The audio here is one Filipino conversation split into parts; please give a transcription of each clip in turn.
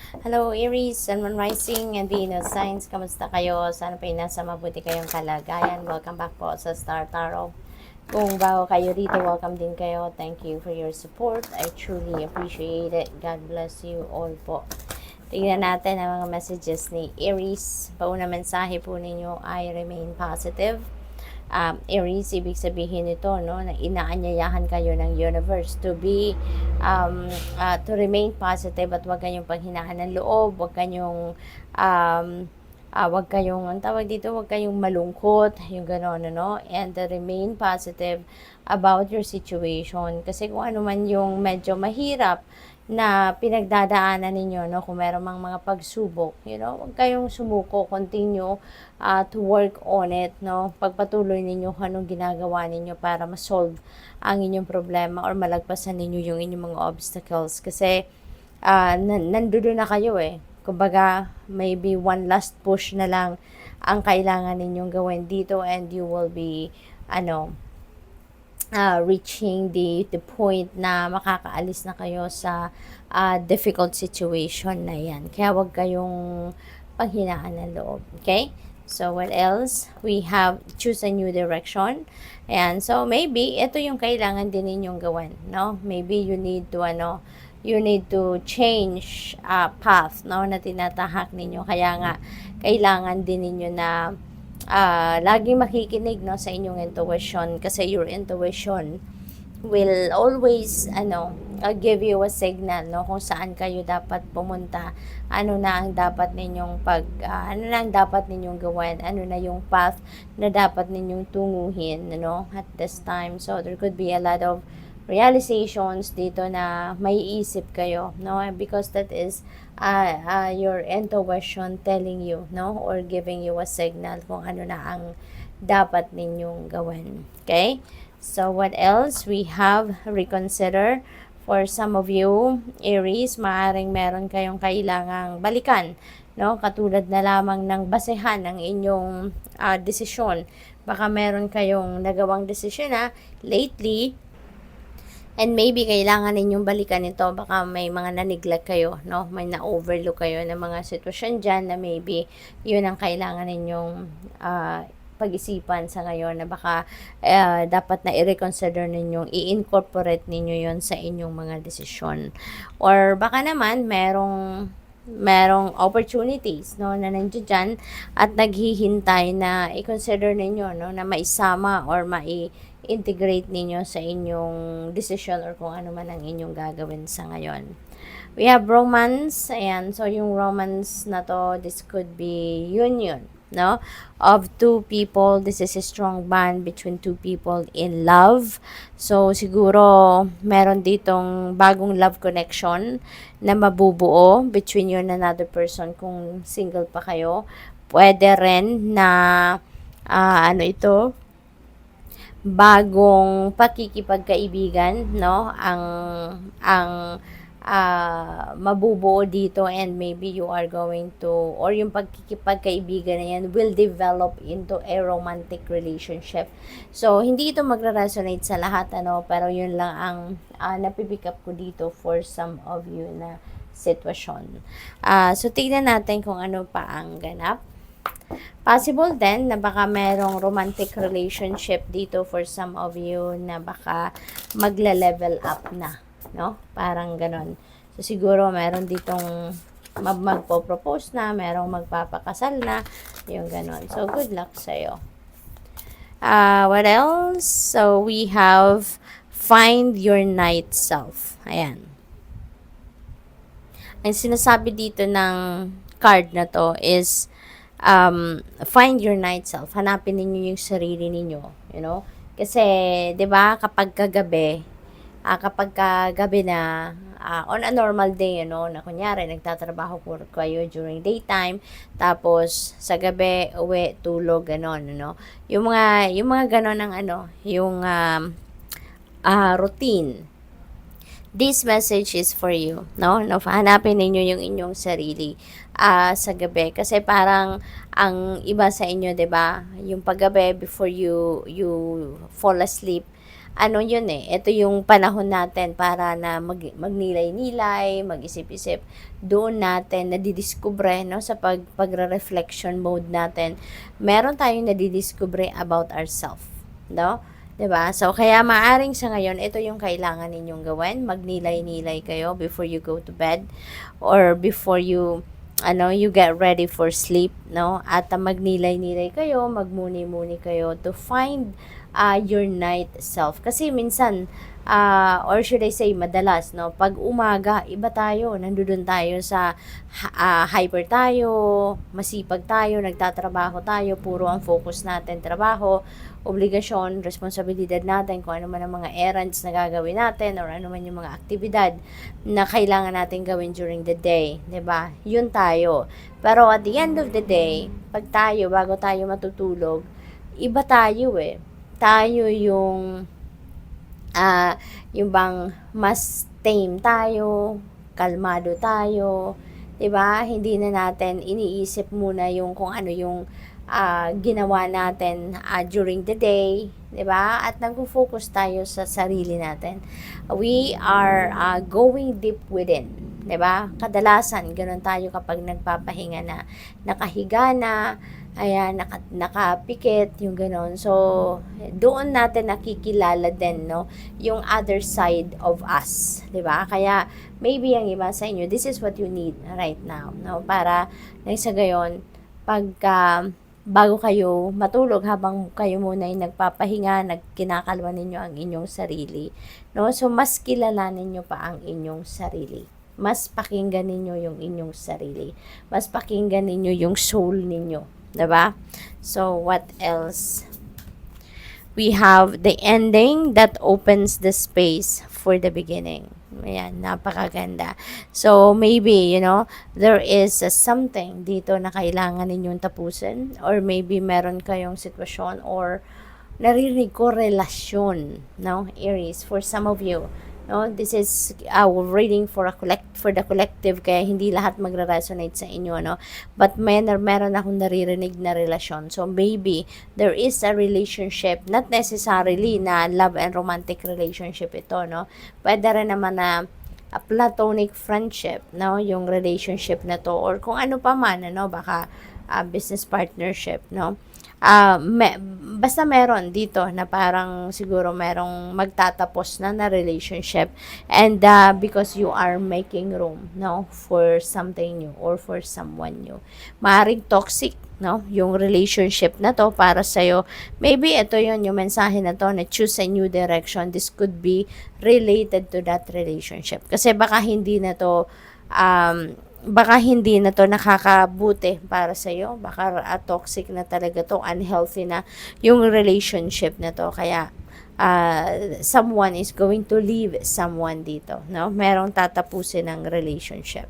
Hello Aries, Sun, Moon Rising, and Venus Signs. Kamusta kayo? Sana po nasa mabuti kayong kalagayan. Welcome back po sa Star Tarot. Kung bago kayo dito, welcome din kayo. Thank you for your support. I truly appreciate it. God bless you all po. Tingnan natin ang mga messages ni Aries. Pauna mensahe po ninyo ay remain positive. Aries, ibig sabihin nito, no, na inaanyayahan kayo ng universe to be, to remain positive at huwag kayong panghinaan ng loob, huwag kayong, ang tawag dito, huwag kayong malungkot, yung gano'n, no, and remain positive about your situation. Kasi kung ano man yung medyo mahirap na pinagdadaanan ninyo, no, kung meron mang mga pagsubok, huwag kayong sumuko, continue to work on it, no, pagpatuloy ninyo kung anong ginagawa ninyo para ma-solve ang inyong problema or malagpasan ninyo yung inyong mga obstacles, kasi nandoon na kayo kumbaga maybe one last push na lang ang kailangan ninyong gawin dito, and you will be reaching the point na makakaalis na kayo sa difficult situation na yan. Kaya wag kayong panghinaan ng loob. Okay? So, what else? We have choose a new direction. Ayan. So, maybe, ito yung kailangan din ninyong gawin. No? Maybe you need to change path, no, na tinatahak ninyo. Kaya nga, kailangan din ninyo na laging makikinig, no, sa inyong intuition, kasi your intuition will always give you a signal, no, kung saan kayo dapat pumunta, ano na ang dapat ninyong gawin, ano na yung path na dapat ninyong tunguhin, no, at this time. So there could be a lot of realizations dito na may isip kayo, no, because that is your intuition telling you, no, or giving you a signal kung ano na ang dapat ninyong gawin. Okay? So, what else? We have reconsider. For some of you, Aries, maaring meron kayong kailangang balikan, no? Katulad na lamang ng basehan ng inyong desisyon. Baka meron kayong nagawang desisyon na lately, and maybe kailangan ninyong balikan ito. Baka may mga na-neglect kayo, no? May na-overlook kayo ng mga sitwasyon dyan na maybe yun ang kailangan ninyong pag-isipan sa ngayon, na baka dapat na i-reconsider ninyong, i-incorporate ninyo yon sa inyong mga desisyon. Or baka naman merong opportunities, no, na nandiyan dyan at naghihintay na i-consider ninyo, no, na maisama or integrate ninyo sa inyong decision or kung ano man ang inyong gagawin sa ngayon. We have romance. Ayan. So, yung romance na to, this could be union, no, of two people. This is a strong bond between two people in love. So, siguro, meron ditong bagong love connection na mabubuo between you and another person kung single pa kayo. Pwede rin na, bagong pakikipagkaibigan, no, ang mabubuo dito, and maybe you are going to, or yung pagkikipagkaibigan na yan will develop into a romantic relationship. So, hindi ito magre-resonate sa lahat, pero yun lang ang napipick up ko dito for some of you na sitwasyon. So, tignan natin kung ano pa ang ganap. Possible din na baka merong romantic relationship dito for some of you na baka magle-level up na, no? Parang ganon. So, siguro meron ditong magpo-propose na, merong magpapakasal na, yung ganon. So, good luck sa'yo. What else? So, we have find your night self. Ayan. Ang sinasabi dito ng card na to is find your night self. Hanapin ninyo yung sarili ninyo, Kasi, 'di ba, kapag kagabi na on a normal day, na kunyari nagtatrabaho kayo during daytime, tapos sa gabi uwi, tulog, ganon, Yung mga ganon ng yung routine. This message is for you, no? Hanapin ninyo yung inyong sarili sa gabi, kasi parang ang iba sa inyo, 'di ba, yung paggabi before you fall asleep, ano yun ito yung panahon natin para na magnilay-nilay, mag-isip-isip. Doon natin nadidiskubre, no, sa pagre-reflection mode natin, meron tayong nadidiskubre about ourselves, no? 'Di ba? So, kaya maaring sa ngayon, ito yung kailangan ninyong gawin. Magnilay-nilay kayo before you go to bed or before you you get ready for sleep, no? At magnilay-nilay kayo, magmuni-muni kayo to find your night self. Kasi minsan, or should I say, madalas, no? Pag umaga, iba tayo. Nandun tayo sa hyper tayo, masipag tayo, nagtatrabaho tayo, puro ang focus natin, trabaho, obligasyon, responsibilidad natin, kung ano man ang mga errands na gagawin natin, or ano man yung mga aktibidad na kailangan natin gawin during the day, 'di ba? Yun tayo. Pero at the end of the day, pag tayo, bago tayo matutulog, iba tayo Tayo yung bang mas tame tayo, kalmado tayo, 'di ba? Hindi na natin iniisip muna yung kung ano yung ginawa natin during the day, 'di ba? At nagfo-focus tayo sa sarili natin. We are going deep within, 'di ba? Kadalasan ganun tayo kapag nagpapahinga na, nakahiga na, ayan, nakapikit, yung gano'n. So, doon natin nakikilala din, no, yung other side of us, 'di ba? Kaya, maybe ang iba sa inyo, this is what you need right now, no? Para, nang sa gayon, pagka, bago kayo matulog, habang kayo muna ay nagpapahinga, kinakalwa ninyo ang inyong sarili, no? So, mas kilalanin nyo pa ang inyong sarili. Mas pakinggan ninyo yung inyong sarili. Mas pakinggan ninyo yung soul ninyo. Diba? So, what else? We have the ending that opens the space for the beginning. Ayan, napakaganda. So, maybe, there is something dito na kailangan ninyong tapusin, or maybe meron kayong sitwasyon or naririnig ko relasyon, no, Aries, for some of you. No, this is our reading for the collective, kaya hindi lahat magre-resonate sa inyo, no, but meron akong naririnig na relasyon. So maybe there is a relationship, not necessarily na love and romantic relationship ito, no, pwede rin naman na a platonic friendship, no, yung relationship na to, or kung ano pa man, baka business partnership, no. Basta meron dito na parang siguro merong magtatapos na relationship, and because you are making room, no, for something new or for someone new. Maaaring toxic, no, yung relationship na to para sa'yo. Maybe ito yung mensahe na to na choose a new direction. This could be related to that relationship. Kasi baka hindi na to nakakabuti para sa iyo, baka toxic na talaga to, unhealthy na yung relationship na to, kaya someone is going to leave someone dito, no, merong tatapusin ng relationship.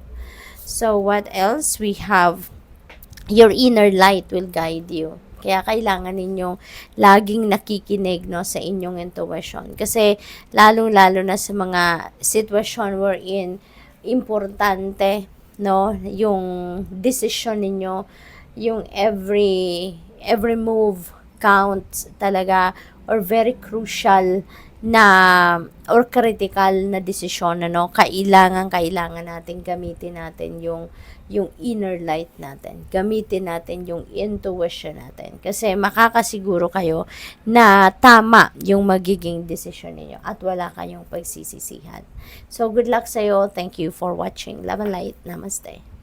So what else? We have your inner light will guide you. Kaya kailangan ninyong laging nakikinig, no, sa inyong intuition, kasi lalong-lalo na sa mga sitwasyon wherein importante, no, yung decision ninyo, yung every move counts talaga, or very crucial na or critical na desisyon, kailangan natin gamitin natin yung inner light natin. Gamitin natin yung intuition natin. Kasi makakasiguro kayo na tama yung magiging decision niyo at wala kayong pagsisisihan. So, good luck sa'yo. Thank you for watching. Love and light. Namaste.